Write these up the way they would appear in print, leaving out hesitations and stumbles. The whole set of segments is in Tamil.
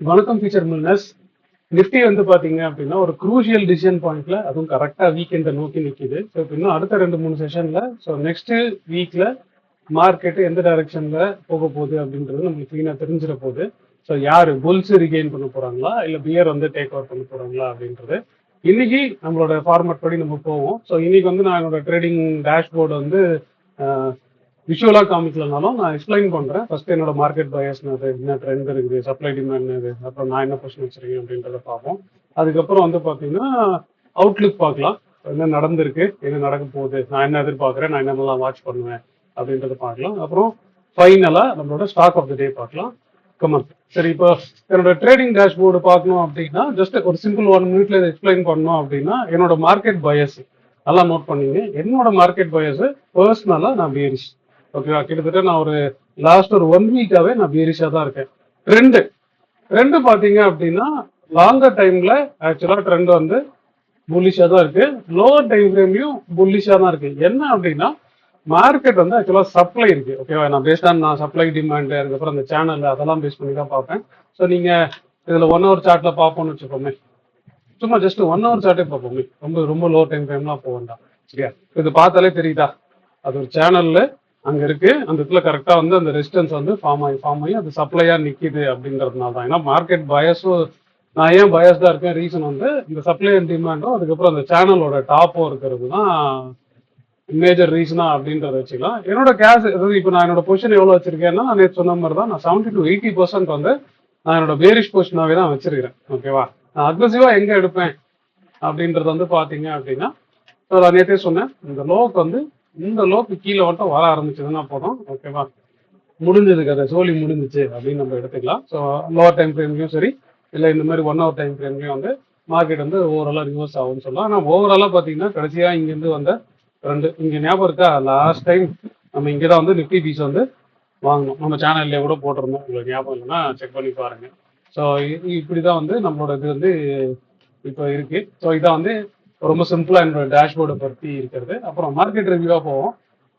வணக்கம் ஃபியூச்சர் மில்னர்ஸ். நிஃப்டி வந்து பாத்தீங்க அப்படின்னா ஒரு குரூஷியல் டிசிஷன் பாயிண்ட்ல அதுவும் கரெக்டா வீக்கெண்டை நோக்கி நிக்குது. ஸோ இப்போ இன்னும் அடுத்த 2-3 செஷன்ல ஸோ நெக்ஸ்ட் வீக்ல மார்க்கெட் எந்த டைரக்ஷன்ல போக போகுது அப்படின்றது நம்மளுக்கு கிளீனா தெரிஞ்சிட போகுது. ஸோ யாரு புல்ஸ் ரிகெயின் பண்ண போறாங்களா இல்ல பியர் வந்து டேக் ஓவர் பண்ண போறாங்களா அப்படின்றது இன்னைக்கு நம்மளோட ஃபார்மட் படி நம்ம போவோம். ஸோ இன்னைக்கு வந்து நான் என்னோட ட்ரேடிங் டேஷ்போர்டு வந்து விஷுவலாக காமிக்கலனாலும் நான் எக்ஸ்பிளைன் பண்ணுறேன். ஃபர்ஸ்ட் என்னோட மார்க்கெட் பயஸ் என்ன ட்ரெண்ட் இருக்குது, சப்ளை டிமாண்ட் இது, அப்புறம் நான் என்ன பொசிஷன் வச்சிருக்கேன் அப்படின்றத பார்ப்போம். அதுக்கப்புறம் வந்து பார்த்தீங்கன்னா அவுட்லுக் பார்க்கலாம், என்ன நடந்திருக்கு, என்ன நடக்க போகுது, நான் என்ன எதிர்பார்க்குறேன், நான் என்னென்னலாம் வாட்ச் பண்ணுவேன் அப்படின்றத பார்க்கலாம். அப்புறம் ஃபைனலாக நம்மளோட ஸ்டாக் ஆஃப் த டே பார்க்கலாம். கமன் சரி, இப்போ என்னோட ட்ரேடிங் டேஷ்போர்டு பார்க்கணும் அப்படின்னா ஜஸ்ட் ஒரு சிம்பிள் 1 மினிட்ல இதை எக்ஸ்பிளைன் பண்ணணும் அப்படின்னா என்னோட மார்க்கெட் பயஸ் நல்லா நோட் பண்ணிங்க. என்னோட மார்க்கெட் பயஸ் பர்சனலாக நான் பேரிஷ். ஓகேவா, கிட்டத்தட்ட நான் ஒரு லாஸ்ட் ஒரு 1 வீக்காவே நான் பேரிஷா தான் இருக்கேன். ட்ரெண்ட் பாத்தீங்க அப்படின்னா லாங்கர் டைம்ல ஆக்சுவலா ட்ரெண்ட் வந்து புல்லிஷா தான் இருக்கு, லோவர் டைம் ஃப்ரேம்லயும் புல்லிஷா தான் இருக்கு. என்ன அப்படின்னா மார்க்கெட் வந்து ஆக்சுவலா சப்ளை இருக்கு. ஓகேவா, நான் பேஸ்ட் ஆன் நான் சப்ளை டிமாண்ட் அதுக்கப்புறம் அந்த சேனல் அதெல்லாம் பேஸ் பண்ணி தான் பார்ப்பேன். ஸோ நீங்க இதுல 1 hour சார்ட்ல பார்ப்போம்னு வச்சுக்கோமே, சும்மா ஜஸ்ட் 1 hour சார்ட்டே பார்ப்போமே, ரொம்ப ரொம்ப லோ டைம் ஃப்ரேம்லாம் போக வேண்டாம். சரியா, இது பார்த்தாலே தெரியுதா, அது ஒரு சேனல்ல அங்க இருக்கு, அந்த இடத்துல கரெக்டா வந்து அந்த ரெசிஸ்டன்ஸ் வந்து ஃபார்ம் ஆகி அது சப்ளையா நிக்குது அப்படின்றதுனால தான். ஏன்னா மார்க்கெட் பயஸும் நான் ஏன் பயஸ்டா இருக்கேன், ரீசன் வந்து இந்த சப்ளை அண்ட் டிமாண்டும் அதுக்கப்புறம் அந்த சேனலோட டாப்பும் இருக்கிறது தான் மேஜர் ரீசனா அப்படின்றத வச்சுக்கலாம். என்னோட கேஷ் அதாவது இப்போ நான் என்னோட பொசிஷன் எவ்வளவு வச்சிருக்கேன்னா நேற்று சொன்ன மாதிரி தான், நான் 70 to 80% வந்து நான் என்னோட பேரிஷ் பொசிஷனாவே தான் வச்சிருக்கிறேன். ஓகேவா, நான் அக்ரெசிவா எங்க எடுப்பேன் அப்படின்றது வந்து பாத்தீங்க அப்படின்னா நான் நேற்றே சொன்னேன், இந்த லோக்கு வந்து இந்த லோக்கு கீழே மட்டும் வர ஆரம்பிச்சதுன்னா போதும். ஓகேவா, முடிஞ்சது கதை, சோலி முடிஞ்சிச்சு அப்படின்னு நம்ம எடுத்துக்கலாம். ஸோ லோவர் டைம் ஃப்ரேம்லையும் சரி இல்லை இந்த மாதிரி 1 hour டைம் ஃப்ரேம்லையும் வந்து மார்க்கெட் வந்து ஓவராலாக ரிவர்ஸ் ஆகும்னு சொல்லலாம். ஆனால் ஓவராலாக பார்த்தீங்கன்னா கடைசியாக இங்கேருந்து வந்த ரெண்டு இங்கே ஞாபகம் இருக்கா, லாஸ்ட் டைம் நம்ம இங்கே தான் வந்து நிஃப்டி பீஸ் வந்து வாங்கணும், நம்ம சேனல்லே கூட போட்டிருந்தோம், உங்களுக்கு ஞாபகம் இல்லைன்னா செக் பண்ணி பாருங்க. ஸோ இப்படி தான் வந்து நம்மளோட இது வந்து இப்போ இருக்கு. ஸோ இதான் வந்து ரொம்ப சிம்பிளா என்னோட டேஷ்போர்டை பற்றி இருக்கிறது. அப்புறம் மார்க்கெட் ரிவ்யூவா போவோம்.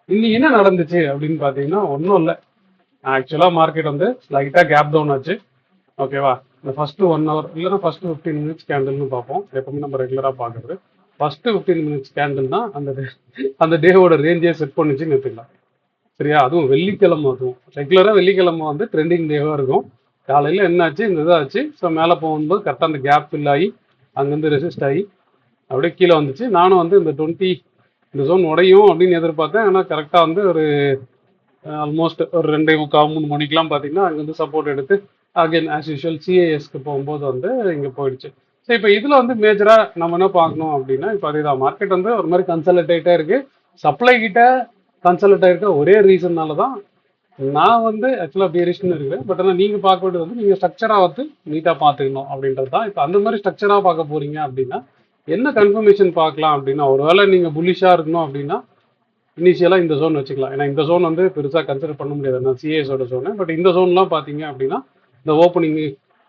இன்னைக்கு என்ன நடந்துச்சு அப்படின்னு பாத்தீங்கன்னா ஒன்றும் இல்லை, ஆக்சுவலா மார்க்கெட் வந்து ஸ்லைட்டா கேப் டவுன் ஆச்சு. ஓகேவா, இந்த ஃபர்ஸ்ட் 1 hour இல்லைன்னா ஃபர்ஸ்ட் 15 minutes கேண்டில்னு பார்ப்போம், எப்பவுமே நம்ம ரெகுலரா பாக்குறது. ஃபர்ஸ்ட் 15 minutes கேண்டில் தான் அந்த டேவோட ரேஞ்சே செட் பண்ணிச்சுன்னு எடுத்துக்கலாம். சரியா, அதுவும் வெள்ளிக்கிழமை, அதுவும் ரெகுலரா வெள்ளிக்கிழமை வந்து ட்ரெண்டிங் டேவா இருக்கும். காலையில என்ன ஆச்சு, இந்த இதாச்சு. ஸோ மேலே போகும்போது கரெக்டாக அந்த கேப் ஃபில் ஆகி அங்கேருந்து ரெசிஸ்ட் ஆகி அப்படியே கீழே வந்துச்சு. நானும் வந்து இந்த 20 இந்த ஜோன் உடையும் அப்படின்னு எதிர்பார்த்தேன். ஆனால் கரெக்டாக வந்து ஒரு ஆல்மோஸ்ட் ஒரு 2:45-3 மணிக்கெலாம் பார்த்தீங்கன்னா அங்கேருந்து சப்போர்ட் எடுத்து அகைன் ஆஸ் யூஷுவல் சிஏஎஸ்க்கு போகும்போது வந்து இங்கே போயிடுச்சு. ஸோ இப்போ இதில் வந்து மேஜராக நம்ம என்ன பார்க்கணும் அப்படின்னா, இப்போ அதேதான் மார்க்கெட் வந்து ஒரு மாதிரி கன்சல்டேட்டாக இருக்கு. சப்ளை கிட்ட கன்சல்ட் ஆயிருக்க ஒரே ரீசன்னால தான் நான் வந்து ஆக்சுவலாக பேரிஷ்னு இருக்கிறேன். பட் ஆனால் நீங்கள் பார்க்க வேண்டியது வந்து நீங்கள் ஸ்ட்ரக்சராக வந்து நீட்டாக பார்த்துக்கணும் அப்படின்றது தான். இப்போ அந்த மாதிரி ஸ்ட்ரக்சராக பார்க்க போறீங்க அப்படின்னா என்ன கன்ஃபர்மேஷன் பார்க்கலாம் அப்படின்னா, ஒருவேளை நீங்க புல்லிஷா இருக்கணும் அப்படின்னா இனிஷியலா இந்த ஜோன் வச்சுக்கலாம். ஏன்னா இந்த ஜோன் வந்து பெருசா கன்சிடர் பண்ண முடியாது, நான் சிஏஸோட ஜோனு. பட் இந்த ஜோன்லாம் பாத்தீங்க அப்படின்னா இந்த ஓப்பனிங்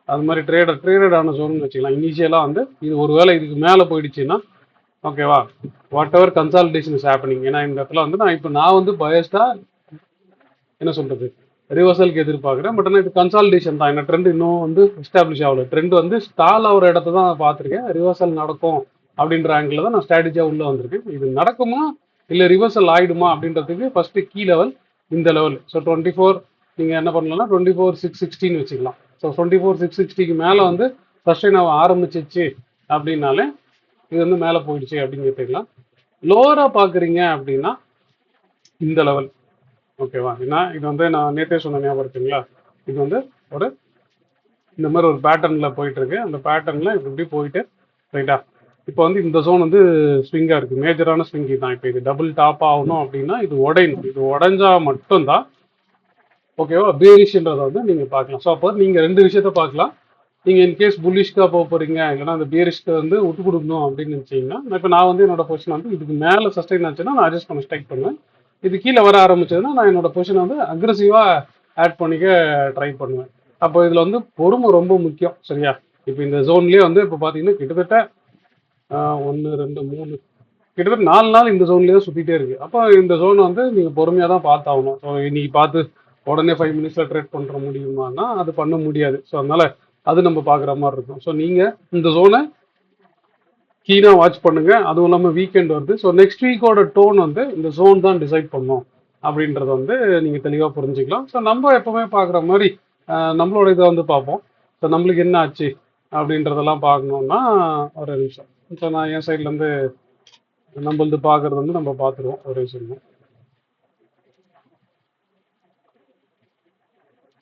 அது மாதிரி ட்ரேடட் ஆன ஜோன் வச்சுக்கலாம். இனிஷியலா வந்து இது ஒருவேளை இதுக்கு மேல போயிடுச்சுன்னா ஓகேவா, what ever consolidation is happening. ஏன்னா இந்த இடத்துல வந்து நான் வந்து பயஸ்டா என்ன சொல்றது ரிவர்சலுக்கு எதிர்பார்க்குறேன். பட் ஆனால் இது கன்சாலிடேஷன் தான். என்ன ட்ரெண்ட் இன்னும் வந்து எஸ்டாப்ளிஷ் ஆகல, ட்ரெண்ட் வந்து ஸ்டால் ஆகிற இடத்த தான் பார்த்துருக்கேன். ரிவர்சல் நடக்கும் அப்படின்ற ஆங்கிள் தான் நான் ஸ்ட்ராட்டஜியாக உள்ள வந்திருக்கேன். இது நடக்குமா இல்லை ரிவர்சல் ஆயிடுமா அப்படின்றதுக்கு ஃபர்ஸ்ட் கீ லெவல் இந்த லெவல். ஸோ 24 நீங்கள் என்ன பண்ணலாம்னா 24,616 வச்சுக்கலாம். ஸோ 24,660க்கு மேலே வந்து சஸ்டைன் ஆக ஆரம்பிச்சிச்சு அப்படின்னாலே இது வந்து மேலே போயிடுச்சு அப்படின்னு எடுத்துக்கலாம். லோவராக பார்க்குறீங்க அப்படின்னா இந்த லெவல். ஓகேவா, ஏன்னா இது வந்து நான் நேற்றே சொன்ன ஞாபகம் இருக்குங்களா, இது வந்து ஒரு இந்த மாதிரி ஒரு பேட்டர்னில் போயிட்டு இருக்கு. அந்த பேட்டர்னில் இப்படி போயிட்டு ரைட்டா, இப்போ வந்து இந்த ஜோன் வந்து ஸ்விங்காக இருக்குது, மேஜரான ஸ்விங் தான். இப்போ இது டபுள் டாப் ஆகணும் அப்படின்னா இது உடையணும், இது உடஞ்சா மட்டும்தான் ஓகேவா பேரிஷ்ன்றதை வந்து நீங்கள் பார்க்கலாம். ஸோ அப்போ நீங்கள் 2 விஷயத்த பார்க்கலாம். நீங்கள் இன்கேஸ் புல்லிஷ்காக போக போகிறீங்க இல்லைன்னா அந்த பேரிஷ்க்கு வந்து விட்டு கொடுக்கணும் அப்படின்னு நினச்சிங்கன்னா, இப்போ நான் வந்து என்னோட பொசிஷன் வந்து இதுக்கு மேலே சஸ்டைன் ஆச்சுன்னா நான் அட்ஜஸ்ட் பண்ண ஸ்ட்ரைக் பண்ணுவேன். இது கீழே வர ஆரம்பிச்சதுன்னா நான் என்னோட பொசிஷனை வந்து அக்ரெசிவாக ஆட் பண்ணிக்க ட்ரை பண்ணுவேன். அப்போ இதில் வந்து பொறுமை ரொம்ப முக்கியம். சரியா, இப்போ இந்த ஜோன்லேயே வந்து இப்போ பார்த்தீங்கன்னா கிட்டத்தட்ட 1 2 3 கிட்டத்தட்ட 4 நாள் இந்த ஜோன்லேயே தான் சுற்றிட்டே இருக்கு. அப்போ இந்த ஜோன் வந்து நீங்கள் பொறுமையாக தான் பார்த்தாகணும். ஸோ இன்னைக்கு பார்த்து உடனே 5 minutesல ட்ரேட் பண்ணுற முடியுமான்னா அது பண்ண முடியாது. ஸோ அதனால அது நம்ம பார்க்குற மாதிரி இருக்கும். ஸோ நீங்கள் இந்த ஜோனை கீனாக வாட்ச் பண்ணுங்க. அதுவும் இல்லாமல் வீக்கெண்ட் வருது. ஸோ நெக்ஸ்ட் வீக்கோட டோன் வந்து இந்த ஜோன் தான் டிசைட் பண்ணும் அப்படின்றத வந்து நீங்கள் தெளிவாக புரிஞ்சுக்கலாம். ஸோ நம்ம எப்பவுமே பார்க்குற மாதிரி நம்மளோட இதை வந்து பார்ப்போம். ஸோ நம்மளுக்கு என்ன ஆச்சு அப்படின்றதெல்லாம் பார்க்கணுன்னா ஒரு நிமிஷம். ஸோ நான் என் சைட்லேருந்து நம்மளது பார்க்குறது வந்து நம்ம பார்த்துருவோம் ஒரு விஷயம்.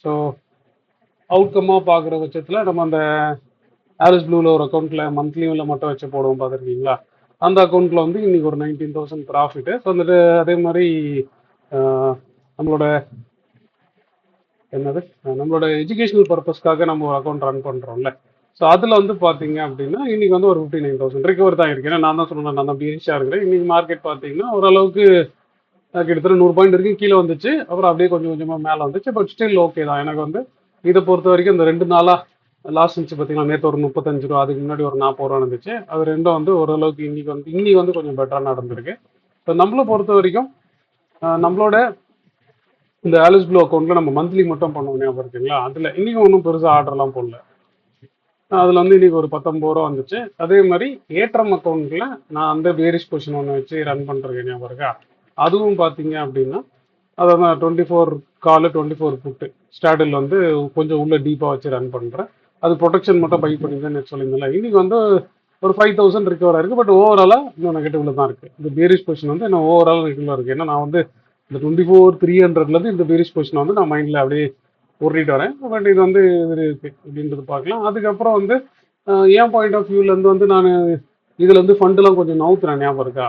ஸோ அவுட்கம்மாக பார்க்குற பட்சத்தில் நம்ம அந்த ஆரிஸ் ப்ளூவில் ஒரு அக்கௌண்ட்டில் மந்த்லியில் மட்டும் வச்சு போடுவோம் பார்த்துருக்கீங்களா? அந்த அக்கௌண்ட்டில் வந்து இன்றைக்கி ஒரு 19,000 ப்ராஃபிட்டு. ஸோ வந்துட்டு அதே மாதிரி நம்மளோட என்னது நம்மளோட எஜுகேஷனல் பர்பஸ்க்காக நம்ம ஒரு அக்கௌண்ட் ரன் பண்ணுறோம்ல. ஸோ அதில் வந்து பார்த்தீங்க அப்படின்னா இன்றைக்கி வந்து ஒரு 59,000 ரிகவர் தான் இருக்கு. ஏன்னா நான் தான் சொன்னேன், நான் தான் பீரிஷாக இருக்கிறேன். இன்றைக்கி மார்க்கெட் பார்த்தீங்கன்னா ஓரளவுக்கு கிட்டத்தட்ட 100 பாயிண்ட் வரைக்கும் கீழே வந்துச்சு. அப்புறம் அப்படியே கொஞ்சம் கொஞ்சமாக மேலே வந்துச்சு. பட் ஸ்டில் ஓகே தான். எனக்கு வந்து இதை பொறுத்த வரைக்கும் இந்த 2 நாளாக லாஸ்ட் இருந்துச்சு பார்த்தீங்கன்னா, நேற்று ஒரு 35 ரூபா, அதுக்கு முன்னாடி ஒரு 40 ரூபா இருந்துச்சு. அது ரெண்டும் வந்து ஓரளவுக்கு இன்னைக்கு வந்து கொஞ்சம் பெட்டராக நடந்திருக்கு. ஸோ நம்மளை பொறுத்த வரைக்கும் நம்மளோட இந்த ஆலிஸ் ப்ளூ அக்கௌண்ட்டில் நம்ம மந்த்லி மட்டும் பண்ணுவோம் ஞாபகம் இருக்குங்களா? அதில் இன்றைக்கி ஒன்றும் பெருசாக ஆர்டர்லாம் போடல. அதில் வந்து இன்றைக்கி ஒரு 19 ரூபா வந்துச்சு. அதே மாதிரி ஏற்றம் அக்கௌண்ட்டில் நான் அந்த பேரிஷ் பொசிஷன் ஒன்று வச்சு ரன் பண்ணுறேன் ஞாபகம் இருக்கா? அதுவும் பார்த்தீங்க அப்படின்னா அதான் 24 காலு 24 புட்டு ஸ்டாடில் வந்து கொஞ்சம் உள்ள டீப்பாக வச்சு ரன் பண்ணுறேன். அது ப்ரொடெக்ஷன் மட்டும் பை பண்ணியிருந்தேன்னு சொல்லியிருந்தேன். இன்றைக்கி வந்து ஒரு 5,000 ரிகவர் ஆயிருக்கு. பட் ஓவராலாக இன்னும் நெகட்டிவ்ல தான் இருக்குது. இந்த பேரிஷ் பொசிஷன் வந்து இன்னும் ஓவரால் நெகட்டிவ்ல இருக்குது. ஏன்னா நான் வந்து இந்த 24,300லேருந்து இந்த பேரிஷ் பொசிஷன் வந்து நான் மைண்டில் அப்படியே உருட்டிட்டு வரேன். பட் இது வந்து இது இருக்குது அப்படின்றது பார்க்கலாம். அதுக்கப்புறம் வந்து என் பாயிண்ட் ஆஃப் வியூலேருந்து வந்து நான் இதில் வந்து ஃபண்டெலாம் கொஞ்சம் நவுத்துறேன் ஞாபகம் இருக்கா?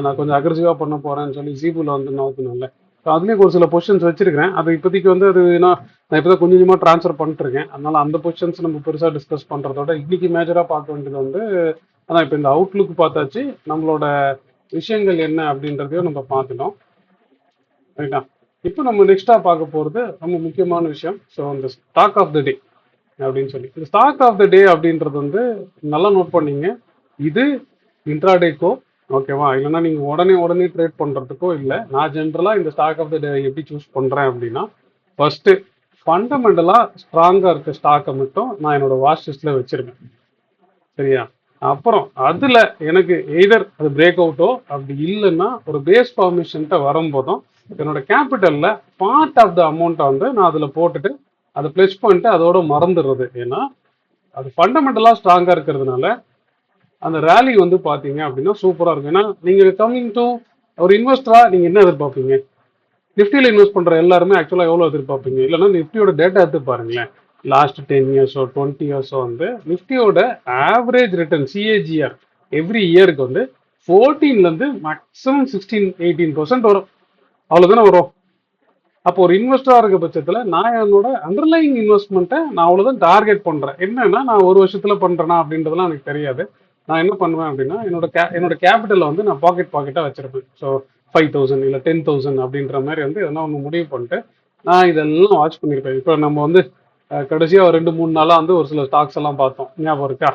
நான் கொஞ்சம் அக்ரெசிவாக பண்ண போகிறேன்னு சொல்லி ஜீபுவில் வந்து நவுத்துனேன்ல. ஸோ அதுலேயும் ஒரு சில பொசிஷன்ஸ் வச்சிருக்கிறேன். அது இப்போதைக்கு வந்து அது நான் இப்போ தான் கொஞ்சம் கொஞ்சமாக ட்ரான்ஸ்ஃபர் பண்ணிட்டுருக்கேன். அதனால் அந்த பொசிஷன்ஸ் நம்ம பெருசாக டிஸ்கஸ் பண்ணுறதோட இன்றைக்கி மேஜராக பார்க்க வேண்டியது வந்து அதான் இப்போ இந்த அவுட்லுக் பார்த்தாச்சு. நம்மளோட விஷயங்கள் என்ன அப்படின்றதையும் நம்ம பார்த்துட்டோம். ரைட்டா? இப்போ நம்ம நெக்ஸ்ட்டாக பார்க்க போகிறது ரொம்ப முக்கியமான விஷயம். ஸோ இந்த ஸ்டாக் ஆஃப் த டே அப்படின்னு சொல்லி இந்த ஸ்டாக் ஆஃப் த டே அப்படின்றது வந்து நல்லா நோட் பண்ணிங்க. இது இன்ட்ராடேக்கோ ஓகேவா? இல்லைன்னா நீங்கள் உடனே ட்ரேட் பண்ணுறதுக்கோ இல்லை. நான் ஜென்ரலாக இந்த ஸ்டாக் ஆஃப் த டே எப்படி சூஸ் பண்ணுறேன் அப்படின்னா, ஃபஸ்ட்டு ஃபண்டமெண்டலாக ஸ்ட்ராங்காக இருக்க ஸ்டாக்கை மட்டும் நான் என்னோட வாட்ச் லிஸ்ட்டில் வச்சுருக்கேன். சரியா? அப்புறம் அதில் எனக்கு எய்தர் அது பிரேக் அவுட்டோ அப்படி இல்லைன்னா ஒரு பேஸ் ஃபார்மேஷன்ட்ட வரும்போதும் என்னோட கேபிட்டலில் பார்ட் ஆஃப் த அமௌண்ட்டை வந்து நான் அதில் போட்டுட்டு அதை ப்ளஸ் பண்ணிட்டு அதோட மறந்துடுறது. ஏன்னா அது ஃபண்டமெண்டலாக ஸ்ட்ராங்காக இருக்கிறதுனால அந்த ரேலி வந்து பார்த்தீங்க அப்படின்னா சூப்பராக இருக்கும். ஏன்னா நீங்கள் கம்மிங் டு ஒரு இன்வெஸ்டராக நீங்கள் என்ன எதிர்பார்ப்பீங்க? நிஃப்டியில் இன்வெஸ்ட் பண்ணுற எல்லாருமே ஆக்சுவலாக எவ்வளோ எதிர்பார்ப்பீங்க? இல்லைன்னா நிஃப்டியோட டேட்டா எடுத்து பாருங்களேன். லாஸ்ட் 10 இயர்ஸோ 20 இயர்ஸோ வந்து நிஃப்டியோட ஆவரேஜ் ரிட்டர்ன் சிஏஜிஆர் எவ்ரி இயருக்கு வந்து 14லேருந்து மேக்ஸிமம் 16-18% வரும். அவ்வளோதானே வரும். அப்போ ஒரு இன்வெஸ்டராக இருக்க பட்சத்தில் நான் என்னோட அண்டர்லைங் இன்வெஸ்ட்மெண்ட்டை நான் அவ்வளோதான் டார்கெட் பண்ணுறேன். என்னன்னா நான் ஒரு வருஷத்தில் பண்ணுறேன்னா அப்படின்றதுலாம் எனக்கு தெரியாது. நான் என்ன பண்ணுவேன் அப்படின்னா என்னோட கேபிட்டலை வந்து நான் பாக்கெட்டாக வச்சிருப்பேன். ஸோ 5,000 இல்லை 10,000 அப்படின்ற மாதிரி வந்து எதனா ஒன்று முடிவு பண்ணிட்டு நான் இதெல்லாம் வாட்ச் பண்ணியிருப்பேன். இப்போ நம்ம வந்து கடைசியாக ஒரு 2-3 நாளாக வந்து ஒரு சில ஸ்டாக்ஸ் எல்லாம் பார்த்தோம். ஞாபகம் இருக்கா?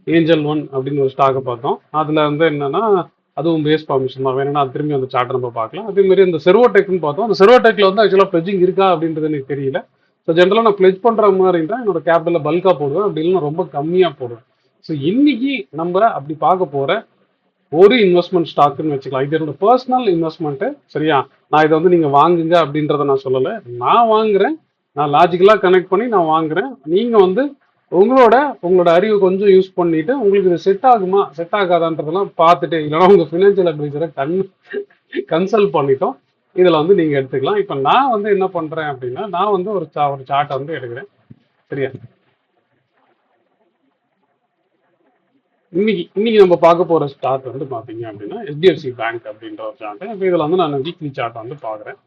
ஏஞ்சல் ஒன் அப்படின்னு ஒரு ஸ்டாக்கை பார்த்தோம். அதில் வந்து என்னன்னா அதுவும் பேஸ் ஃபார்மேஷன் தான். வேணும்னா அது திரும்பி அந்த சார்ட் நம்ம பார்க்கலாம். அதே மாதிரி இந்த செர்வோடெக்னு பார்த்தோம். அந்த செர்வோடெக்ல வந்து ஆக்சுவலாக பிளெஜிங் இருக்கா அப்படின்றது எனக்கு தெரியல. ஸோ ஜென்ரலாக நான் பிளெஜ் பண்ணுற மாதிரி இருந்தால் என்னோட கேபிட்டலில் பல்காக போடுவேன். அப்படி இல்லைன்னா ரொம்ப கம்மியாக போடுவேன். ஸோ இன்னைக்கு நம்ம அப்படி பார்க்க போகிற ஒரு இன்வெஸ்ட்மெண்ட் ஸ்டாக்குன்னு வச்சுக்கலாம். இது என்னோட பர்சனல் இன்வெஸ்ட்மெண்ட்டு. சரியா? நான் இதை வந்து நீங்கள் வாங்குங்க அப்படின்றத நான் சொல்லலை. நான் வாங்குறேன். நான் லாஜிக்கலாக கனெக்ட் பண்ணி நான் வாங்குறேன். நீங்கள் வந்து உங்களோட அறிவு கொஞ்சம் யூஸ் பண்ணிட்டு உங்களுக்கு இது செட் ஆகுமா செட் ஆகாதான்றதெல்லாம் பார்த்துட்டு இல்லைன்னா உங்கள் ஃபினான்ஷியல் அட்வைசரை கன்சல்ட் பண்ணிட்டோம் இதில் வந்து நீங்கள் எடுத்துக்கலாம். இப்போ நான் வந்து என்ன பண்ணுறேன் அப்படின்னா நான் வந்து ஒரு சார்ட்டை வந்து எடுக்கிறேன். சரியா? இன்னைக்கு நம்ம பார்க்க போகிற ஸ்டார்ட் வந்து பார்த்தீங்க அப்படின்னா HDFC பேங்க் அப்படின்ற ஒரு சார்ட்டு. இப்போ இதில் வந்து நான் வீக்லி சார்ட்டை வந்து பார்க்குறேன்.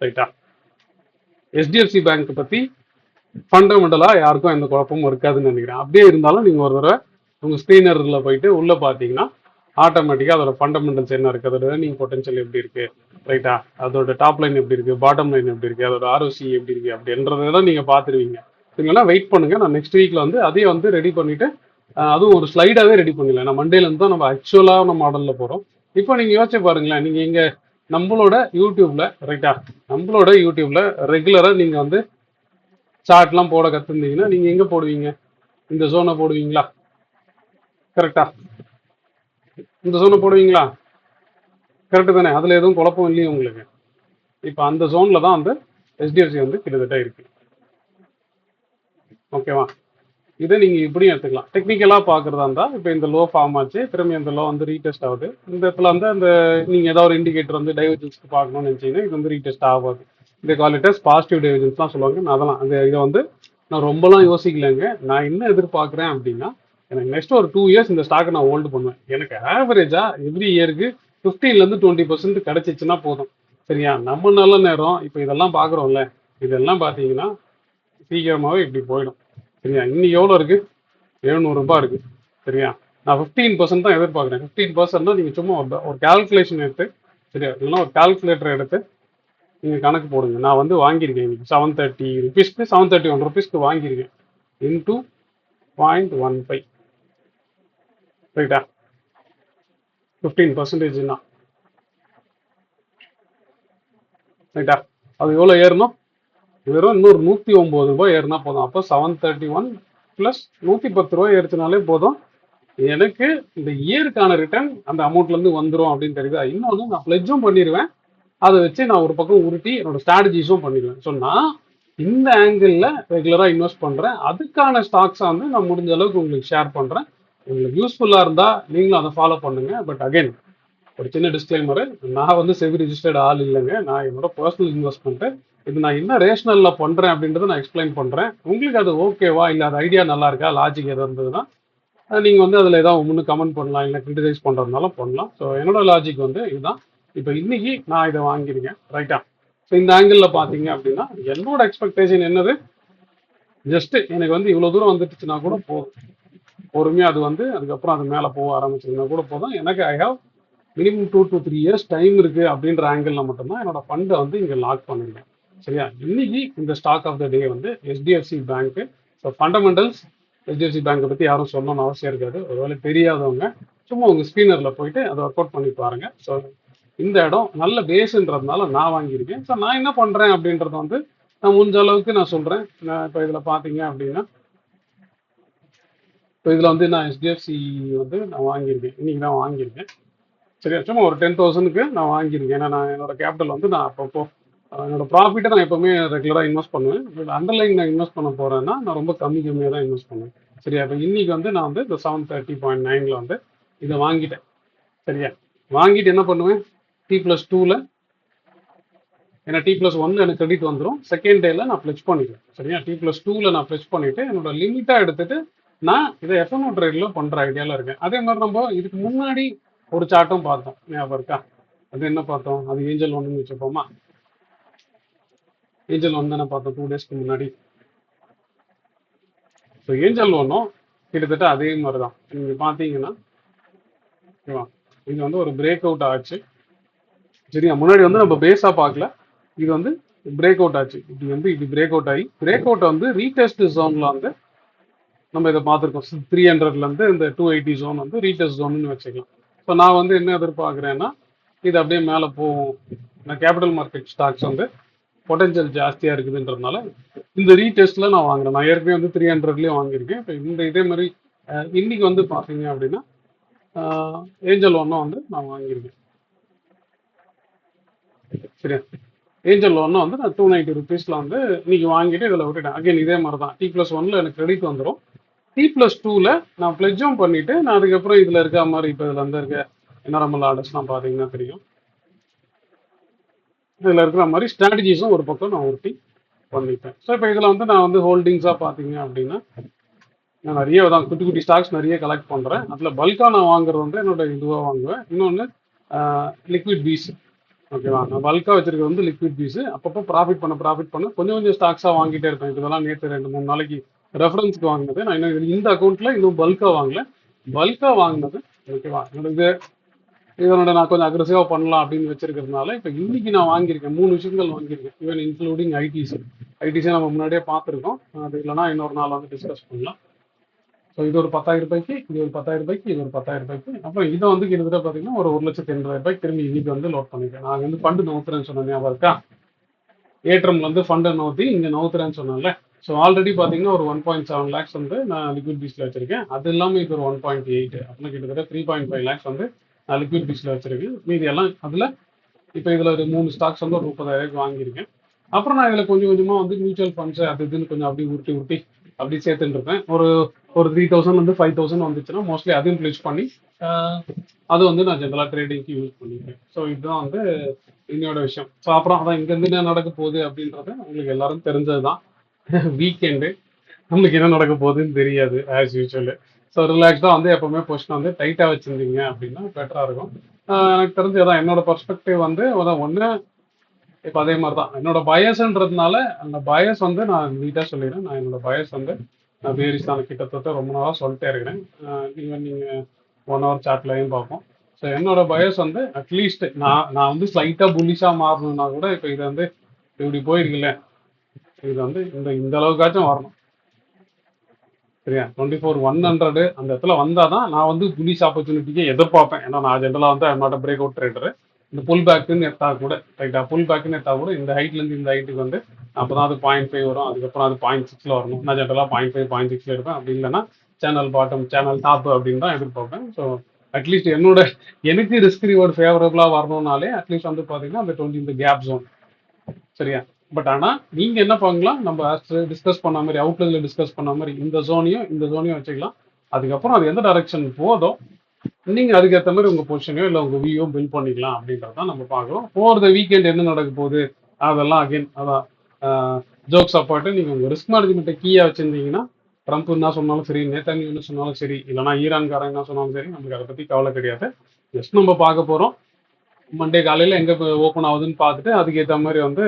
ரைட்டா? HDFC பேங்க் பற்றி ஃபண்டமெண்டலாக யாருக்கும் எந்த குழப்பமும் இருக்காதுன்னு நினைக்கிறேன். அப்படியே இருந்தாலும் நீங்கள் ஒரு தடவை உங்கள் ஸ்க்ரீனரில் போயிட்டு உள்ளே பார்த்தீங்கன்னா ஆட்டோமேட்டிக்காக அதோட ஃபண்டமெண்டல்ஸ் என்ன இருக்குது, அதோட ஏர்னிங் பொட்டன்ஷியல் எப்படி இருக்குது, ரைட்டா, அதோட டாப் லைன் எப்படி இருக்குது, பாட்டம் லைன் எப்படி இருக்குது, அதோட ROC எப்படி இருக்குது அப்படின்றத தான் நீங்கள் பார்த்துருவீங்க. நீங்களா வெயிட் பண்ணுங்கள். நான் நெக்ஸ்ட் வீக்கில் வந்து அதையும் வந்து ரெடி பண்ணிவிட்டு அதுவும் ஒரு ஸ்லைடாகவே ரெடி பண்ணிடலாம். நான் மண்டேலேருந்து தான் நம்ம ஆக்சுவலான மாடலில் போகிறோம். இப்போ நீங்கள் யோசிச்சு பாருங்களேன். நீங்கள் இங்கே நம்மளோட யூடியூப்பில் ரைட்டா, நம்மளோட யூடியூப்பில் ரெகுலராக நீங்கள் வந்து சார்ட்லாம் போட கற்றுருந்தீங்கன்னா நீங்கள் எங்கே போடுவீங்க? இந்த ஜோனை போடுவீங்களா? கரெக்டா? இந்த ஜோனை போடுவீங்களா? கரெக்டு தானே? அதில் எதுவும் குழப்பம் இல்லையே உங்களுக்கு. இப்போ அந்த ஜோனில் தான் வந்து HDFC வந்து கிட்டத்தட்ட இருக்கு. ஓகேவா? இதை நீங்கள் இப்படியும் எடுத்துக்கலாம். டெக்னிக்கலாக பார்க்குறதா இருந்தால் இப்போ இந்த லோ ஃபார்ம் ஆச்சு, திரும்பி அந்த லோ வந்து ரீடெஸ்ட் ஆகுது. இந்த இடத்துல வந்து அந்த நீங்கள் ஏதாவது ஒரு இண்டிகேட்டர் வந்து டைவர்ஜென்ஸ்க்கு பார்க்கணும்னு நினச்சிங்கன்னா இது வந்து ரீடெஸ்ட் ஆகாது. இதை காலிட்டஸ் பாசிட்டிவ் டைவர்ஜென்ஸ்லாம் சொல்லுவாங்க. நான் அதெல்லாம் அந்த இதை வந்து நான் ரொம்பலாம் யோசிக்கலைங்க. நான் என்ன எதிர்பார்க்குறேன் அப்படின்னா, எனக்கு நெக்ஸ்ட் ஒரு 2 இயர்ஸ் இந்த ஸ்டாக்கை நான் ஹோல்டு பண்ணுவேன். எனக்கு ஆவரேஜாக எவ்ரி இயருக்கு 15லேருந்து 20% கிடைச்சிச்சுன்னா போதும். சரியா? நம்ம நல்ல நேரம் இப்போ இதெல்லாம் பார்க்குறோம்ல, இதெல்லாம் பார்த்தீங்கன்னா சீக்கிரமாகவே இப்படி போயிடும். சரியா? இன்னைக்கு எவ்வளோ இருக்கு? 700 ரூபாய் இருக்கு. சரியா? நான் 15% தான் எதிர்பார்க்குறேன். 15% நீங்கள் சும்மா ஒரு கால்குலேஷன் எடுத்து, சரியா, இல்லைன்னா ஒரு கால்குலேட்டர் எடுத்து நீங்கள் கணக்கு போடுங்க. நான் வந்து வாங்கியிருக்கேன் இன்னைக்கு 730 ருபீஸ்க்கு 731 ருபீஸ்க்கு வாங்கியிருக்கேன். இன்டூ 0.15 ரைட்டா? 15%னா ரைட்டா? அது எவ்வளோ ஏறணும்? வெறும் இன்னொரு 109 ரூபாய் ஏறினா போதும். அப்போ 731 ப்ளஸ் 110 ரூபாய் ஏறிச்சுனாலே போதும். எனக்கு இந்த இயருக்கான ரிட்டர்ன் அந்த அமௌண்ட்லேருந்து வந்துடும் அப்படின்னு தெரியுதா? இன்னொன்று நான் பிளெஜும் பண்ணிடுவேன். அதை வச்சு நான் ஒரு பக்கம் உருட்டி என்னோட ஸ்ட்ராட்டஜிஸும் பண்ணிடுவேன். ஸோ நான் இந்த ஆங்கிளில் ரெகுலராக இன்வெஸ்ட் பண்ணுறேன். அதுக்கான ஸ்டாக்ஸை வந்து நான் முடிஞ்ச அளவுக்கு உங்களுக்கு ஷேர் பண்ணுறேன். உங்களுக்கு யூஸ்ஃபுல்லாக இருந்தால் நீங்களும் அதை ஃபாலோ பண்ணுங்கள். பட் அகைன் ஒரு சின்ன டிஸ்க்ளைமரு, நான் வந்து செபி ரிஜிஸ்டர்ட் ஆள் இல்லைங்க. நான் என்னோட பர்சனல் இன்வெஸ்ட்மெண்ட்டு. இது நான் என்ன ரேஷனலில் பண்ணுறேன் அப்படின்றத நான் எக்ஸ்பிளைன் பண்ணுறேன். உங்களுக்கு அது ஓகேவா, இல்லை அது ஐடியா நல்லா இருக்கா, லாஜிக் எதாவது இருந்ததுன்னா நீங்கள் வந்து அதில் ஏதாவது முன்னு கமெண்ட் பண்ணலாம், இல்லை கிரிட்டிசைஸ் பண்ணுறதுனாலும் பண்ணலாம். ஸோ என்னோட லாஜிக் வந்து இதுதான். இப்போ இன்னைக்கு நான் இதை வாங்கியிருக்கேன் ரைட்டா? ஸோ இந்த ஆங்கிளில் பார்த்தீங்க அப்படின்னா என்னோட எக்ஸ்பெக்டேஷன் என்னது, ஜஸ்ட் எனக்கு வந்து இவ்வளோ தூரம் வந்துட்டுச்சுன்னா கூட போதும். பொறுமையாக அது வந்து அதுக்கப்புறம் அது மேலே போக ஆரம்பிச்சதுன்னா கூட போதும். எனக்கு I have minimum 2 to 3 years time இருக்குது அப்படின்ற ஆங்கிளில் மட்டும்தான் என்னோட ஃபண்டை வந்து இங்கே லாக் பண்ணிருக்கேன். சரியா? இன்னைக்கு இந்த ஸ்டாக் ஆஃப் த டே வந்து HDFC பேங்க்கு. ஸோ ஃபண்டமெண்டல்ஸ் HDFC பேங்கை பற்றி யாரும் சொல்லணும்னு அவசியம் இருக்காது. ஒருவேளை தெரியாதவங்க சும்மா உங்கள் ஸ்க்ரீனரில் போயிட்டு அதை ஒர்க் அவுட் பண்ணி பாருங்கள். ஸோ இந்த இடம் நல்ல பேஸுன்றதுனால நான் வாங்கியிருக்கேன். ஸோ நான் என்ன பண்ணுறேன் அப்படின்றத வந்து நான் முடிஞ்ச அளவுக்கு நான் சொல்கிறேன். நான் இப்போ இதில் பார்த்தீங்க அப்படின்னா இப்போ இதில் வந்து நான் HDFC வந்து நான் வாங்கியிருக்கேன். இன்னைக்கு தான் வாங்கியிருக்கேன். சரியா? சும்மா ஒரு 10,000க்கு நான் வாங்கியிருக்கேன். ஏன்னா நான் என்னோட கேபிட்டல் வந்து நான் அப்பப்போ என்னோட ப்ராஃபிட்டை நான் எப்போவுமே ரெகுலராக இன்வெஸ்ட் பண்ணுவேன். பட் அண்டர்லைன் நான் இன்வெஸ்ட் பண்ண போகிறேன்னா நான் ரொம்ப கம்மியாக தான் இன்வெஸ்ட் பண்ணுவேன். சரியா? இப்போ இன்னைக்கு வந்து நான் வந்து இந்த 730.9ல் வந்து இதை வாங்கிட்டேன். சரியா? வாங்கிட்டு என்ன பண்ணுவேன், T+2ல், ஏன்னா T+1ல எனக்கு கிரெடிட் வந்துடும். செகண்ட் டேல நான் பிளெச் பண்ணிக்குவேன். சரியா? T+2ல நான் பிளெச் பண்ணிவிட்டு என்னோட லிமிட்டாக எடுத்துட்டு நான் இதை FNO ட்ரேடில் பண்ணுற ஐடியாவில் இருக்கேன். அதே மாதிரி நம்ம இதுக்கு முன்னாடி ஒரு சார்ட்டும் பார்த்தோம், ஞாபகம் இருக்கா? அது என்ன பார்த்தோம்? அது ஏஞ்சல் 1ன்னு வச்சுப்போமா? ஏஞ்சல் 1 தானே பார்த்தோம் 2 டேஸ்க்கு முன்னாடி. ஸோ ஏஞ்சல் 1ம் கிட்டத்தட்ட அதே மாதிரி தான். நீங்கள் பார்த்தீங்கன்னா ஓகேவா, இது வந்து ஒரு பிரேக் அவுட் ஆச்சு. சரியா? முன்னாடி வந்து நம்ம பேஸாக பார்க்கல, இது வந்து பிரேக் அவுட் ஆச்சு. இப்படி வந்து இது பிரேக் அவுட் ஆகி பிரேக் அவுட் வந்து ரீடெஸ்ட் ஜோனில் வந்து நம்ம இதை பார்த்துருக்கோம். 300லேருந்து இந்த 280 ஜோன் வந்து ரீடெஸ்ட் ஜோன்னு வச்சுக்கலாம். ஸோ நான் வந்து என்ன எதிர்பார்க்குறேன்னா இது அப்படியே மேலே போகும். நான் கேபிட்டல் மார்க்கெட் ஸ்டாக்ஸ் வந்து பொட்டன்ஷியல் ஜாஸ்தியாக இருக்குதுன்றதுனால இந்த ரீடெஸ்ட்டில் நான் வாங்குறேன். நான் ஏற்கனவே வந்து 300லேயும் வாங்கியிருக்கேன். இப்போ இந்த இதே மாதிரி இன்னைக்கு வந்து பார்த்தீங்க அப்படின்னா ஏஞ்சல் 1 வந்து நான் வாங்கியிருக்கேன். சரியா? ஏஞ்சல் 1 வந்து நான் 290 ருபீஸில் வந்து இன்னைக்கு வாங்கிட்டு இதில் விட்டுட்டேன். அகைன் இதே மாதிரி தான் T+1ல் எனக்கு கிரெடிட் வந்துடும். T+2ல நான் பிளெஜும் பண்ணிட்டு நான் அதுக்கப்புறம் இதில் இருக்க மாதிரி இப்போ இதில் வந்து இருக்க NRML ஆர்டர்ஸ்லாம் பார்த்தீங்கன்னா தெரியும். இதில் இருக்கிற மாதிரி ஸ்ட்ராட்டஜிஸும் ஒரு பக்கம் நான் உருட்டி பண்ணிப்பேன். ஸோ இப்போ இதில் வந்து நான் வந்து ஹோல்டிங்ஸாக பார்த்தீங்க அப்படின்னா நான் நிறைய தான் குட்டி குட்டி ஸ்டாக்ஸ் நிறைய கலெக்ட் பண்ணுறேன். அதில் பல்காக நான் வாங்குறது வந்து என்னோட இதுவாக வாங்குவேன். இன்னொன்று லிக்விட் பீஸ். ஓகேவா? நான் பல்காக வச்சிருக்கிறது வந்து லிக்விட் பீஸு. அப்பப்போ ப்ராஃபிட் பண்ண கொஞ்சம் கொஞ்சம் ஸ்டாக்ஸாக வாங்கிட்டே இருப்பேன். இதெல்லாம் நேற்று 2-3 நாளைக்கு ரெஃபரன்ஸ்க்கு வாங்கினது. நான் இன்னும் இந்த அக்கௌண்ட்டில் இன்னும் பல்காக வாங்கல. பல்காக வாங்கினது ஓகேவா, என்னோட இதனோட நான் கொஞ்சம் அக்ரெசிவாக பண்ணலாம் அப்படின்னு வச்சிருக்கிறதுனால இப்போ இன்னைக்கு நான் வாங்கியிருக்கேன். 3 விஷயங்கள் வாங்கியிருக்கேன். ஈவன் இன்க்ளூடிங் ஐடிசி நம்ம முன்னாடியே பார்த்துருக்கோம். அது இல்லைனா இன்னொரு நாள் வந்து டிஸ்கஸ் பண்ணலாம். ஸோ இது ஒரு 10,000 ரூபாய்க்கு, இது ஒரு 10,000 ரூபாய்க்கு, இது ஒரு 10,000 ரூபாய்க்கு. அப்புறம் இதை வந்து கிட்டத்தட்ட பார்த்தீங்கன்னா ஒரு 1,80,000 ரூபாய்க்கு திரும்பி இன்னைக்கு வந்து லோட் பண்ணிருக்கேன். நான் வந்து ஃபண்டு நவுத்துறேன்னு சொன்னேன், ஞாபகம் இருக்கா? ஏற்றம்ல வந்து ஃபண்டை நவுத்தி இங்கே நவுத்துறேன்னு சொன்னேன்ல. ஸோ ஆல்ரெடி பார்த்தீங்கன்னா ஒரு 1.7 லேக்ஸ் வந்து நான் லிக்விட் பீஸில் வச்சிருக்கேன். அது இல்லாமல் இது ஒரு 1.8 அப்படின்னா கிட்டத்தட்ட 3.5 லேக்ஸ் வந்து நான் லிக்விட் பீஸில் வச்சிருக்கேன். மீதி எல்லாம் அதில் இப்போ இதில் ஒரு 3 ஸ்டாக்ஸ் வந்து ஒரு 30,000 வாங்கியிருக்கேன். அப்புறம் நான் இதில் கொஞ்சம் கொஞ்சமாக வந்து மியூச்சுவல் ஃபண்ட்ஸ் அது இதுன்னு கொஞ்சம் அப்படி உருட்டி உருட்டி அப்படி சேர்த்துட்டு இருப்பேன். ஒரு ஒரு 3,000 வந்து 5,000 வந்துச்சுன்னா மோஸ்ட்லி அதையும் ப்ளேஸ் பண்ணி அது வந்து நான் ஜென்ரலாக ட்ரேடிங்க்கு யூஸ் பண்ணிப்பேன். ஸோ இதுதான் வந்து இன்னையோட விஷயம். ஸோ அப்புறம் அதான் இங்கேருந்து என்ன நடக்க போகுது அப்படின்றது உங்களுக்கு எல்லாரும் தெரிஞ்சது தான். வீக்கெண்டு நம்மளுக்கு என்ன நடக்க போகுதுன்னு தெரியாது ஆஸ் யூஸ்வல். ஸோ ரிலாக்ஸ்டாக வந்து எப்பவுமே பொசிஷன் வந்து டைட்டாக வச்சுருந்தீங்க அப்படின்னா பெட்டராக இருக்கும். எனக்கு தெரிஞ்சு அதான் என்னோட பர்ஸ்பெக்டிவ் வந்து அதான் ஒன்று இப்போ அதே மாதிரி தான் என்னோட பயஸ்ன்றதுனால அந்த பயஸ் வந்து நான் நீட்டாக சொல்லிடுறேன். நான் என்னோட பயஸ் வந்து நான் வேரிஸ்தான கிட்டத்தட்ட ரொம்ப நாளாக சொல்லிட்டே இருக்கிறேன். நீங்கள் 1 hour சாட்லையும் பார்ப்போம். ஸோ என்னோட பயஸ் வந்து அட்லீஸ்ட் நான் வந்து ஸ்லைட்டாக புல்லிஷாக மாறணும்னா கூட இப்போ இது வந்து இப்படி போயிருக்குல்ல, இது வந்து இந்த அளவுக்காச்சும் வரணும். சரியா 24,100 அந்த இடத்துல வந்தால் தான் நான் வந்து புல்லிஷ் ஆப்பர்ச்சுனிட்டிக்கு எதிர்பார்ப்பேன். ஏன்னா நான் ஜென்ரலாக வந்து I not break out trader. இந்த புல் பேக்குன்னு எடுத்தா கூட ரைட்டா, புல் பேக்குன்னு எடுத்தா கூட இந்த ஹைட்லேருந்து இந்த ஹைட்டுக்கு வந்து அப்போ தான் அது 0.5 வரும். அதுக்கப்புறம் அது 0.6 வரணும். நான் ஜென்ரலாக 0.5 0.6 எடுப்பேன். அப்படி இல்லைன்னா சேனல் பாட்டம் சேனல் டாப் அப்படின்னு தான் எதிர்பார்ப்பேன். ஸோ அட்லீஸ்ட் எனக்கு ரிஸ்க் ரிவார்டு ஃபேவரபுளாக வரணும்னாலே அட்லீஸ்ட் வந்து பார்த்தீங்கன்னா அந்த 20 இந்த கேப் ஜோன். சரியா, பட் ஆனால் நீங்கள் என்ன பண்ணலாம், நம்ம டிஸ்கஸ் பண்ண மாதிரி அவுட்லுக்கில் டிஸ்கஸ் பண்ண மாதிரி இந்த ஜோனையும் வச்சுக்கலாம். அதுக்கப்புறம் அது எந்த டைரக்ஷன் போதோ நீங்கள் அதுக்கேற்ற மாதிரி உங்கள் பொசிஷனையோ இல்லை உங்கள் வியூயோ பில்ட் பண்ணிக்கலாம் அப்படின்றதான் நம்ம பார்க்குறோம். ஃபோர் த வீக்கெண்ட் என்ன நடக்க போகுது அதெல்லாம் அகைன் அதான் ஜோக்ஸ் அப்பாட்டு. நீங்கள் உங்கள் ரிஸ்க் மேனேஜ்மெண்ட்டை கீயாக வச்சுருந்தீங்கன்னா ட்ரம்ப் என்ன சொன்னாலும் சரி, நேதானியா என்ன சொன்னாலும் சரி, இல்லைனா ஈரான்காரன் என்ன சொன்னாலும் சரி, நமக்கு அதை பற்றி கவலை கிடையாது. ஜஸ்ட் நம்ம பார்க்க போகிறோம். மண்டே காலையில் எங்கே ஓப்பன் ஆகுதுன்னு பார்த்துட்டு அதுக்கேற்ற மாதிரி வந்து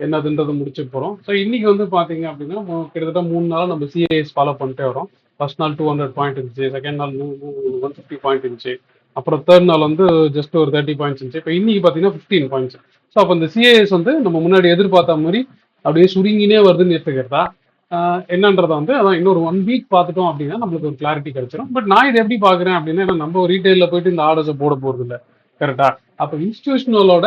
என்னதுன்றது முடிச்சு போகிறோம். ஸோ இன்னைக்கு வந்து பார்த்தீங்க அப்படின்னா கிட்டத்தட்ட 3 நாளாக நம்ம சிஏஎஸ் ஃபாலோ பண்ணிட்டே வரோம். ஃபர்ஸ்ட் நாள் 200 பாயிண்ட் இருந்துச்சு, செகண்ட் நாள் 150 பாயிண்ட் இருந்துச்சு, அப்புறம் தேர்ட் நாள் வந்து ஜஸ்ட் ஒரு 30 பாயிண்ட்ஸ் இருந்துச்சு. இப்போ இன்னைக்கு பார்த்தீங்கன்னா 15 பாயிண்ட்ஸ். ஸோ அப்போ இந்த சிஏஎஸ் வந்து நம்ம முன்னாடி எதிர்பார்த்த மாதிரி அப்படியே சுருங்கினே வருதுன்னு எடுத்துக்கிறதா என்னன்றதை வந்து அதான் இன்னொரு 1 வீக் பார்த்துட்டோம் அப்படின்னா நம்மளுக்கு ஒரு கிளாரிட்டி கிடைச்சிடும். பட் நான் இதை எப்படி பார்க்குறேன் அப்படின்னா நம்ம ரீட்டைலில் போயிட்டு இந்த ஆர்டர்ஸை போட போகிறது இல்லை. கரெக்டா, அப்போ இன்ஸ்டிடியூஷனலோட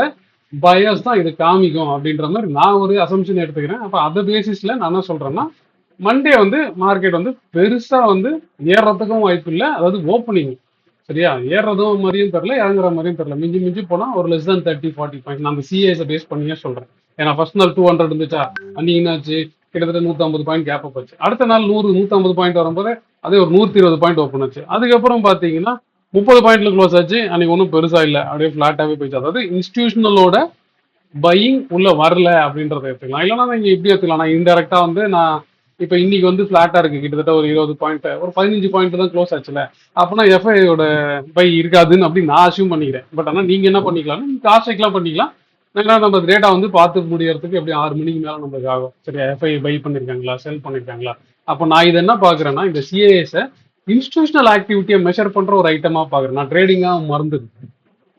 பயஸ் தான் இது காமிக்கும் அப்படின்ற மாதிரி நான் ஒரு அசம்ஷன் எடுத்துக்கிறேன். அப்போ அந்த பேசிஸ்ல நான் என்ன சொல்றேன்னா மண்டே வந்து மார்க்கெட் வந்து பெருசா வந்து ஏறுறதுக்கும் வாய்ப்பு இல்லை. அதாவது ஓப்பனிங் சரியா, ஏறுறதும் மாதிரியும் தெரில, இறங்குற மாதிரியும் தெரில. மிஞ்சி மிஞ்சி போனா ஒரு less than 30-40 பாயிண்ட். நான் அந்த சிஏஎஸ் பேஸ் பண்ணியே சொல்றேன். ஏன்னா ஃபர்ஸ்ட் நாள் 200 இருந்துச்சா, அன்னைக்கு என்னாச்சு, கிட்டத்தட்ட 150 பாயிண்ட் கேப் போச்சு. அடுத்த நாள் 100-150 பாயிண்ட் வரும்போது அதே ஒரு 120 பாயிண்ட் ஓப்பன் ஆச்சு. அதுக்கப்புறம் பாத்தீங்கன்னா 30 பாயிண்ட்ல க்ளோஸ் ஆச்சு. அன்னைக்கு ஒன்றும் பெருசா இல்லை, அப்படியே ஃபிளாட்டாவே போயிடுச்சு. அதாவது இன்ஸ்டிடியூஷனலோட பையிங் உள்ள வரல அப்படின்றத எடுத்துக்கலாம். இல்லைன்னா நீங்க இப்படி எடுத்துக்கலாம். நான் இன்டெரக்டா வந்து நான் இப்போ இன்னைக்கு வந்து ஃபிளாட்டா இருக்கு, கிட்டத்தட்ட ஒரு 20 பாயிண்ட் ஒரு 15 பாயிண்ட் தான் க்ளோஸ் ஆச்சுல, அப்படின்னா எஃப்ஐயோட பை இருக்காதுன்னு அப்படி நான் அசியூம் பண்ணிக்கிறேன். பட் ஆனால் நீங்க என்ன பண்ணிக்கலாம், காஸ்ட் ஸ்ட்ரைக்லாம் பண்ணிக்கலாம். ஏன்னா நம்ம டேட்டா வந்து பார்த்து முடியறதுக்கு எப்படி 6 மணிக்கு மேலே நம்மளுக்கு ஆகும். சரியா, எஃப்ஐ பை பண்ணிருக்காங்களா, செல் பண்ணிருக்காங்களா. அப்போ நான் இதை என்ன பாக்குறேன்னா இந்த சிஏஎஸை இன்ஸ்டிடியூஷனல் ஆக்டிவிட்டியை மெஷர் பண்ற ஒரு ஐட்டமா பாக்குறேன். நான் ட்ரேடிங்கா மறந்துடுறேன்.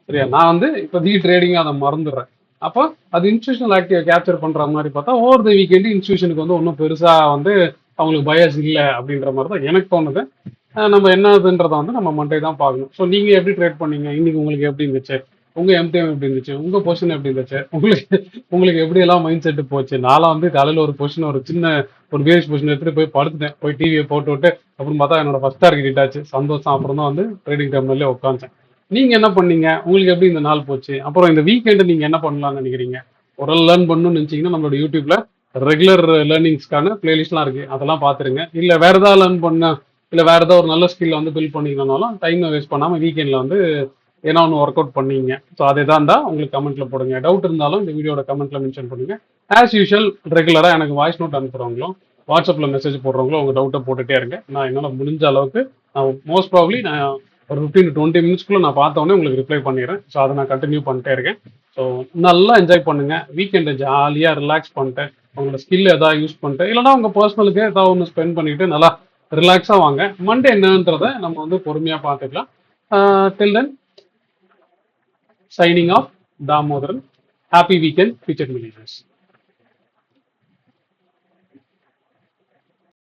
சரியா, நான் வந்து இப்போதைக்கு ட்ரேடிங்கா அதை மறந்துடுறேன். அப்போ அது இன்ஸ்டியூஷனல் ஆக்டிவ் கேப்சர் பண்ற மாதிரி பார்த்தா ஓவர் த வீக்கெண்ட் இன்ஸ்டியூஷனுக்கு வந்து ஒன்றும் பெருசா வந்து அவங்களுக்கு பயஸ் இல்லை அப்படின்ற மாதிரி தான் எனக்கு தோணுது. நம்ம என்னதுன்றதை வந்து நம்ம மண்டே தான் பார்க்கணும். ஸோ நீங்க எப்படி ட்ரேட் பண்ணீங்க, இன்னைக்கு உங்களுக்கு எப்படி இருந்துச்சு, உங்க எம்டிஎம் எப்படி இருந்துச்சு, உங்க பொசிஷன் எப்படி இருந்துச்சு, உங்களுக்கு எப்படி எல்லாம் மைண்ட் செட்டு போச்சு. நான்லாம் வந்து காலையில் ஒரு பொசிஷன் ஒரு சின்ன ஒரு பேஸ் பொசிஷன் எடுத்துட்டு போய் படுத்துட்டேன். போய் டிவியை போட்டு விட்டு அப்புறம் பார்த்தா என்னோட ஃபர்ஸ்ட் டார்கெட் ஹிட் ஆச்சு. சந்தோஷம். அப்புறம் தான் வந்து ட்ரேடிங் டேர்மினல்லே உட்காந்தேன். நீங்க என்ன பண்ணீங்க, உங்களுக்கு எப்படி இந்த நாள் போச்சு, அப்புறம் இந்த வீக்கெண்டு நீங்க என்ன பண்ணலாம்னு நினைக்கிறீங்க. ஒரு லேர்ன் பண்ணணும்னு நினைச்சீங்கன்னா நம்மளோட யூடியூப்ல ரெகுலர் லேர்னிங்ஸ்க்கான பிளேலிஸ்ட்லாம் இருக்கு, அதெல்லாம் பார்த்துருங்க. இல்லை வேற ஏதாவது லேர்ன் பண்ண, இல்லை வேற ஏதாவது ஒரு நல்ல ஸ்கில் வந்து பில்ட் பண்ணிக்கணும்னாலும் டைமை வேஸ்ட் பண்ணாம வீக்கெண்ட்ல வந்து ஏன்னா ஒன்று ஒர்க் அவுட் பண்ணீங்க. ஸோ அதே தான் இருந்தால் உங்களுக்கு கமெண்ட்ல போடுங்க. டவுட் இருந்தாலும் இந்த வீடியோட கமெண்ட்ல மென்ஷன் பண்ணுங்க. ஆஸ் யூஷுவல் ரெகுலராக எனக்கு வாய்ஸ் நோட் அனுப்புறவங்களும் வாட்ஸ்அப்ல மெசேஜ் போடுறவங்களும் உங்க டவுட்டை போட்டுட்டே இருங்க. நான் என்னால் முடிஞ்ச அளவுக்கு நான் மோஸ்ட் ப்ராப்ளி நான் ஒரு 15 to 20 மினிட்ஸ்க்குள்ள நான் பார்த்தோன்னே உங்களுக்கு ரிப்ளை பண்ணிடுறேன். ஸோ அதை நான் கண்டினியூ பண்ணிட்டே இருக்கேன். ஸோ நல்லா என்ஜாய் பண்ணுங்க. வீக்கெண்டை ஜாலியாக ரிலாக்ஸ் பண்ணிட்டு உங்களோட ஸ்கில் எதாவது யூஸ் பண்ணிட்டு இல்லைனா உங்கள் பர்சனலுக்கு ஏதாவது ஒன்று ஸ்பெண்ட் பண்ணிட்டு நல்லா ரிலாக்ஸாக வாங்க. மண்டே என்னன்றதை நம்ம வந்து பொறுமையாக பார்த்துக்கலாம். Till then signing off Damodaran. Happy weekend future millionaires.